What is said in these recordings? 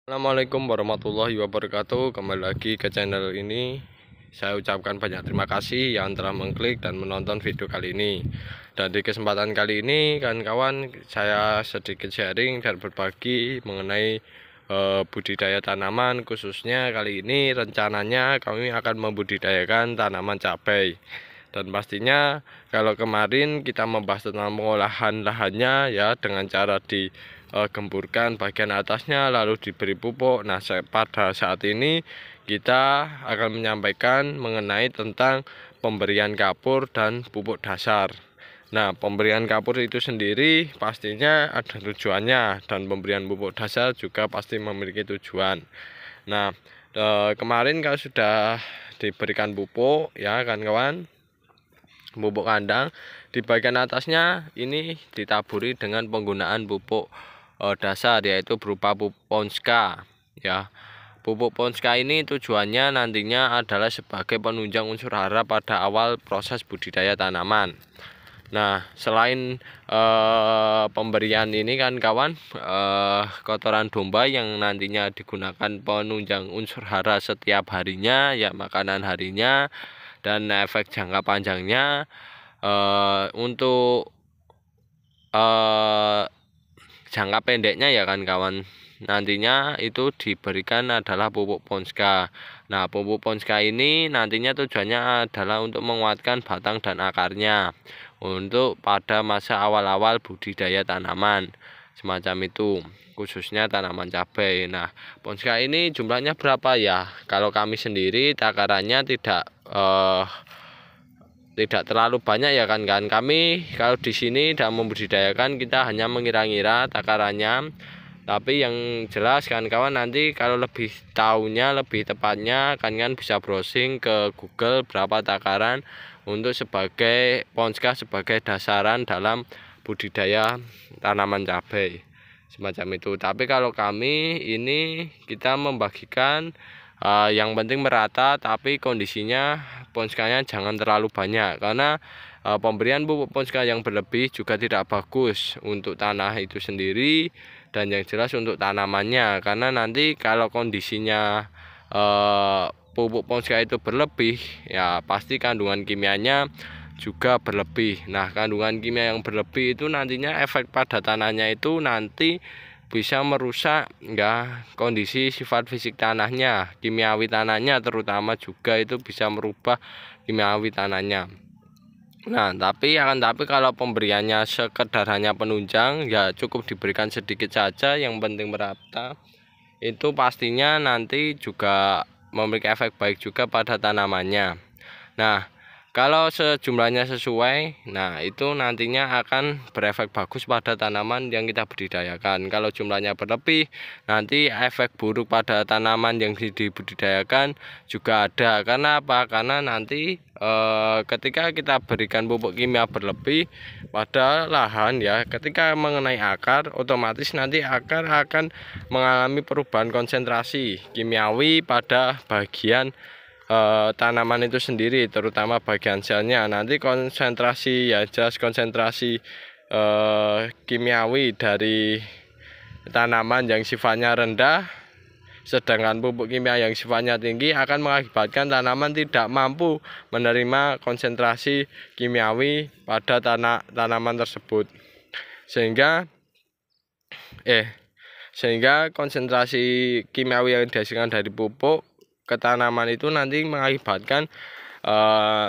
Assalamualaikum warahmatullahi wabarakatuh. Kembali lagi ke channel ini. Saya ucapkan banyak terima kasih yang telah mengklik dan menonton video kali ini. Dan di kesempatan kali ini kawan-kawan, saya sedikit sharing dan berbagi mengenai budidaya tanaman. Khususnya kali ini rencananya kami akan membudidayakan tanaman cabai. Dan pastinya kalau kemarin kita membahas tentang pengolahan lahannya ya, dengan cara digemburkan bagian atasnya lalu diberi pupuk. Nah, pada saat ini kita akan menyampaikan mengenai tentang pemberian kapur dan pupuk dasar. Nah, pemberian kapur itu sendiri pastinya ada tujuannya, dan pemberian pupuk dasar juga pasti memiliki tujuan. Nah, kemarin kalau sudah diberikan pupuk ya kan kawan, pupuk kandang, di bagian atasnya ini ditaburi dengan penggunaan pupuk dasar, yaitu berupa pupuk Ponska ya. Pupuk Ponska ini tujuannya nantinya adalah sebagai penunjang unsur hara pada awal proses budidaya tanaman. Nah, selain pemberian ini kan kawan, kotoran domba yang nantinya digunakan penunjang unsur hara setiap harinya ya, makanan harinya, dan efek jangka panjangnya untuk jangka pendeknya ya kan kawan, nantinya itu diberikan adalah pupuk Ponska. Nah, pupuk Ponska ini nantinya tujuannya adalah untuk menguatkan batang dan akarnya untuk pada masa awal-awal budidaya tanaman semacam itu, khususnya tanaman cabai. Nah, Ponska ini jumlahnya berapa ya? Kalau kami sendiri takarannya tidak terlalu banyak ya kan. Kami kalau di sini dalam membudidayakan kita hanya mengira-ngira takarannya, tapi yang jelas kan kawan, nanti kalau lebih tahunya lebih tepatnya kan bisa browsing ke Google berapa takaran untuk sebagai Ponska sebagai dasaran dalam budidaya tanaman cabai semacam itu. Tapi kalau kami ini kita membagikan yang penting merata, tapi kondisinya Ponskanya jangan terlalu banyak, karena pemberian pupuk Ponska yang berlebih juga tidak bagus untuk tanah itu sendiri, dan yang jelas untuk tanamannya, karena nanti kalau kondisinya pupuk Ponska itu berlebih ya pasti kandungan kimianya juga berlebih. Nah, kandungan kimia yang berlebih itu nantinya efek pada tanahnya itu nanti bisa merusak ya kondisi sifat fisik tanahnya, kimiawi tanahnya terutama juga itu bisa merubah kimiawi tanahnya. Nah, tapi kalau pemberiannya sekedar hanya penunjang ya cukup diberikan sedikit saja, yang penting merata, itu pastinya nanti juga memiliki efek baik juga pada tanamannya. Nah, kalau sejumlahnya sesuai, nah itu nantinya akan berefek bagus pada tanaman yang kita budidayakan. Kalau jumlahnya berlebih, nanti efek buruk pada tanaman yang dibudidayakan juga ada. Karena apa? Karena nanti ketika kita berikan pupuk kimia berlebih pada lahan ya, ketika mengenai akar, otomatis nanti akar akan mengalami perubahan konsentrasi kimiawi pada bagian tanaman itu sendiri, terutama bagian selnya. Nanti konsentrasi ya jelas konsentrasi kimiawi dari tanaman yang sifatnya rendah, sedangkan pupuk kimia yang sifatnya tinggi akan mengakibatkan tanaman tidak mampu menerima konsentrasi kimiawi pada tanaman tersebut, sehingga konsentrasi kimiawi yang dihasilkan dari pupuk ke tanaman itu nanti mengakibatkan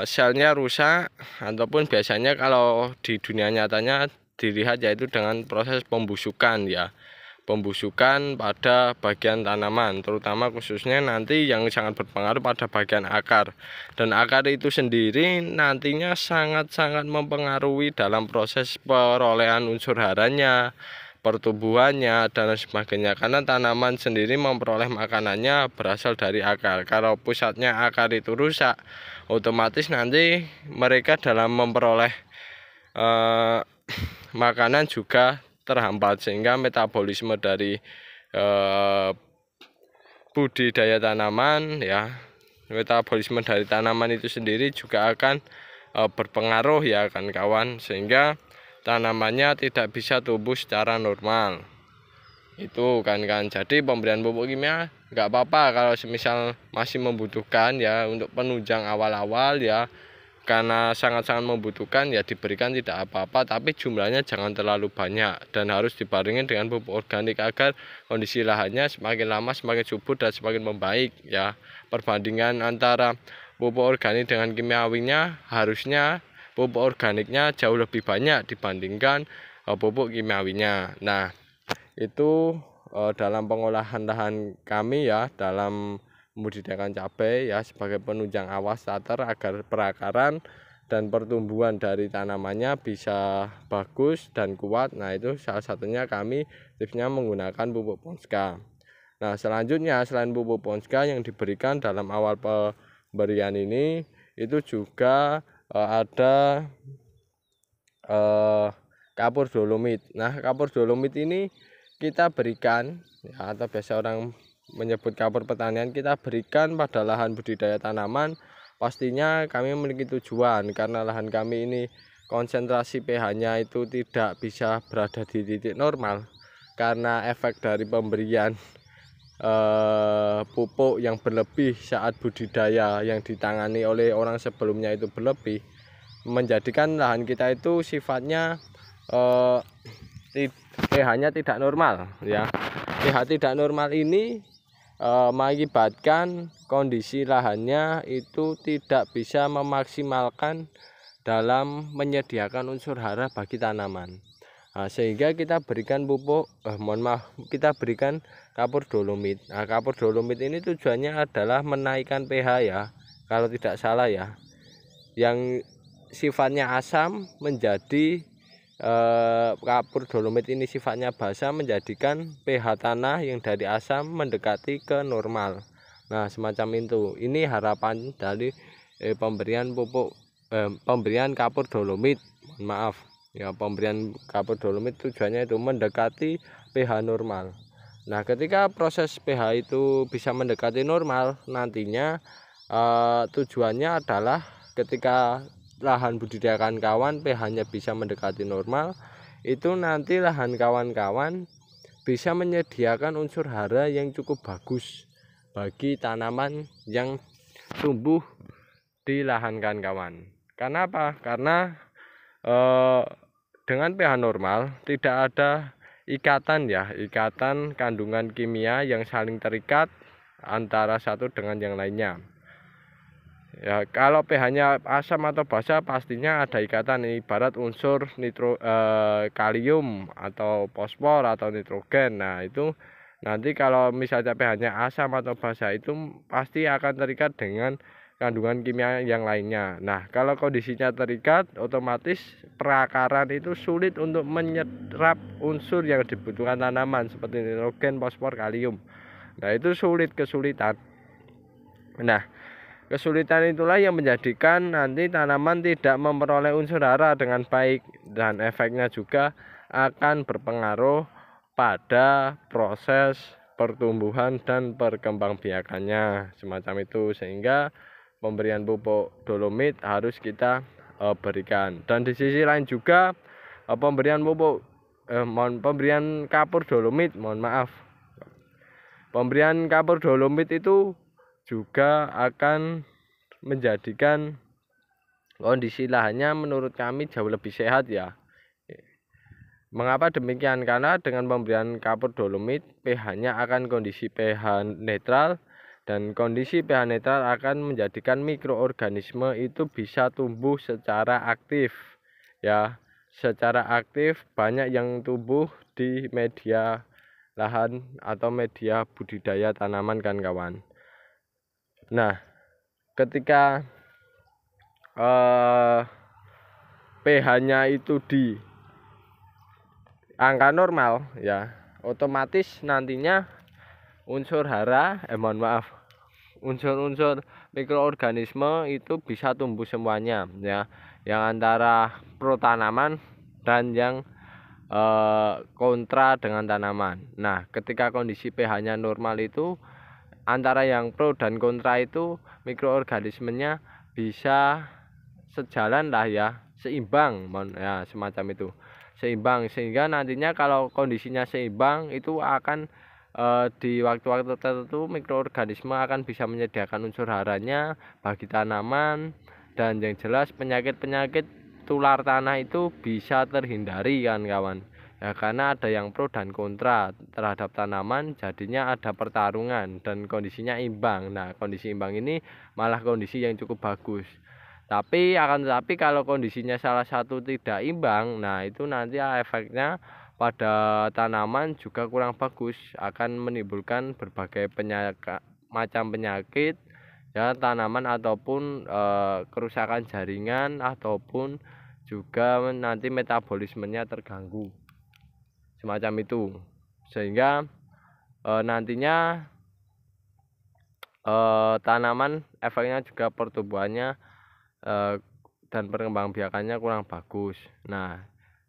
selnya rusak, ataupun biasanya kalau di dunia nyatanya dilihat yaitu dengan proses pembusukan ya, pembusukan pada bagian tanaman, terutama khususnya nanti yang sangat berpengaruh pada bagian akar. Dan akar itu sendiri nantinya sangat-sangat mempengaruhi dalam proses perolehan unsur haranya, pertumbuhannya, dan sebagainya, karena tanaman sendiri memperoleh makanannya berasal dari akar. Kalau pusatnya akar itu rusak, otomatis nanti mereka dalam memperoleh makanan juga terhambat, sehingga metabolisme dari budidaya tanaman ya, metabolisme dari tanaman itu sendiri juga akan berpengaruh ya kan kawan, sehingga tanamannya tidak bisa tumbuh secara normal. Itu kan. Jadi pemberian pupuk kimia nggak apa-apa kalau semisal masih membutuhkan ya, untuk penunjang awal-awal ya, karena sangat-sangat membutuhkan ya diberikan, tidak apa-apa, tapi jumlahnya jangan terlalu banyak dan harus dibarengi dengan pupuk organik agar kondisi lahannya semakin lama semakin subur dan semakin membaik ya. Perbandingan antara pupuk organik dengan kimiawinya, harusnya pupuk organiknya jauh lebih banyak dibandingkan pupuk kimiawinya. Nah, itu dalam pengolahan lahan kami ya, dalam membudidayakan cabai ya, sebagai penunjang awal starter agar perakaran dan pertumbuhan dari tanamannya bisa bagus dan kuat. Nah, itu salah satunya kami tipsnya menggunakan pupuk Ponska. Nah, selanjutnya selain pupuk Ponska yang diberikan dalam awal pemberian ini, itu juga ada kapur dolomit. Nah, kapur dolomit ini kita berikan ya, atau biasa orang menyebut kapur pertanian, kita berikan pada lahan budidaya tanaman. Pastinya kami memiliki tujuan, karena lahan kami ini konsentrasi pH-nya itu tidak bisa berada di titik normal karena efek dari pemberian pupuk yang berlebih saat budidaya yang ditangani oleh orang sebelumnya itu berlebih, menjadikan lahan kita itu sifatnya pH-nya tidak normal ya. pH tidak normal ini mengakibatkan kondisi lahannya itu tidak bisa memaksimalkan dalam menyediakan unsur hara bagi tanaman. Nah, sehingga kita berikan pupuk kita berikan kapur dolomit. Nah, kapur dolomit ini tujuannya adalah menaikkan pH ya, kalau tidak salah ya, yang sifatnya asam menjadi kapur dolomit ini sifatnya basa, menjadikan pH tanah yang dari asam mendekati ke normal. Nah, semacam itu. Ini harapan dari pemberian pupuk pemberian kapur dolomit. Maaf ya, pemberian kapur dolomit tujuannya itu mendekati pH normal. Nah, ketika proses pH itu bisa mendekati normal, nantinya tujuannya adalah ketika lahan budidaya kawan-kawan pH-nya bisa mendekati normal, itu nanti lahan kawan-kawan bisa menyediakan unsur hara yang cukup bagus bagi tanaman yang tumbuh di lahan kawan-kawan. Karena apa? Karena dengan pH normal tidak ada ikatan ya, ikatan kandungan kimia yang saling terikat antara satu dengan yang lainnya. Ya, kalau pH-nya asam atau basa pastinya ada ikatan, ibarat unsur kalium atau fosfor atau nitrogen. Nah, itu nanti kalau misalnya pH-nya asam atau basa itu pasti akan terikat dengan kandungan kimia yang lainnya. Nah, kalau kondisinya terikat, otomatis perakaran itu sulit untuk menyerap unsur yang dibutuhkan tanaman seperti nitrogen, fosfor, kalium. Nah, itu kesulitan. Nah, kesulitan itulah yang menjadikan nanti tanaman tidak memperoleh unsur hara dengan baik, dan efeknya juga akan berpengaruh pada proses pertumbuhan dan perkembangbiakannya, semacam itu. Sehingga pemberian pupuk dolomit harus kita berikan. Dan di sisi lain juga pemberian kapur dolomit, pemberian kapur dolomit itu juga akan menjadikan kondisi lahannya menurut kami jauh lebih sehat ya. Mengapa demikian? Karena dengan pemberian kapur dolomit pH-nya akan kondisi pH netral, dan kondisi pH netral akan menjadikan mikroorganisme itu bisa tumbuh secara aktif ya. Secara aktif banyak yang tumbuh di media lahan atau media budidaya tanaman kan kawan. Nah, ketika pH-nya itu di angka normal ya, otomatis nantinya unsur hara unsur-unsur mikroorganisme itu bisa tumbuh semuanya ya, yang antara pro tanaman dan yang kontra dengan tanaman. Nah, ketika kondisi pH-nya normal itu, antara yang pro dan kontra itu mikroorganismenya bisa sejalan lah ya, seimbang ya, semacam itu. seimbang, sehingga nantinya kalau kondisinya seimbang itu akan di waktu-waktu tertentu mikroorganisme akan bisa menyediakan unsur haranya bagi tanaman, dan yang jelas penyakit-penyakit tular tanah itu bisa terhindari kan kawan ya, karena ada yang pro dan kontra terhadap tanaman, jadinya ada pertarungan dan kondisinya imbang. Nah, kondisi imbang ini malah kondisi yang cukup bagus. Tapi kalau kondisinya salah satu tidak imbang, nah itu nanti efeknya pada tanaman juga kurang bagus, akan menimbulkan berbagai macam penyakit ya tanaman, ataupun kerusakan jaringan, ataupun juga nanti metabolismenya terganggu semacam itu, sehingga nantinya tanaman efeknya juga pertumbuhannya dan perkembangbiakannya kurang bagus. Nah,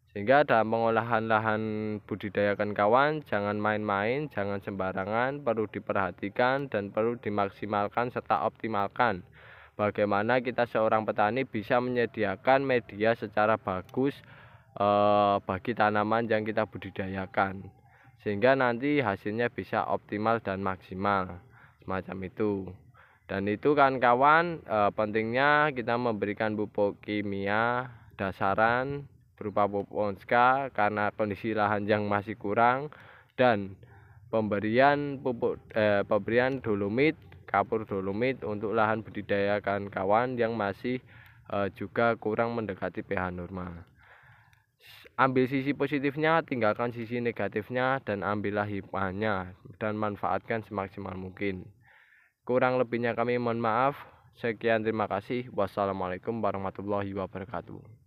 sehingga dalam pengolahan lahan budidaya ikan kawan jangan main-main, jangan sembarangan, perlu diperhatikan dan perlu dimaksimalkan serta optimalkan. Bagaimana kita seorang petani bisa menyediakan media secara bagus bagi tanaman yang kita budidayakan, sehingga nanti hasilnya bisa optimal dan maksimal semacam itu. Dan itu kan kawan, pentingnya kita memberikan pupuk kimia dasaran berupa pupuk onska karena kondisi lahan yang masih kurang, dan pemberian dolomit, kapur dolomit untuk lahan budidaya ikan kawan yang masih juga kurang mendekati pH normal. Ambil sisi positifnya, tinggalkan sisi negatifnya, dan ambillah hikmahnya dan manfaatkan semaksimal mungkin. Kurang lebihnya kami mohon maaf. Sekian, terima kasih. Wassalamualaikum warahmatullahi wabarakatuh.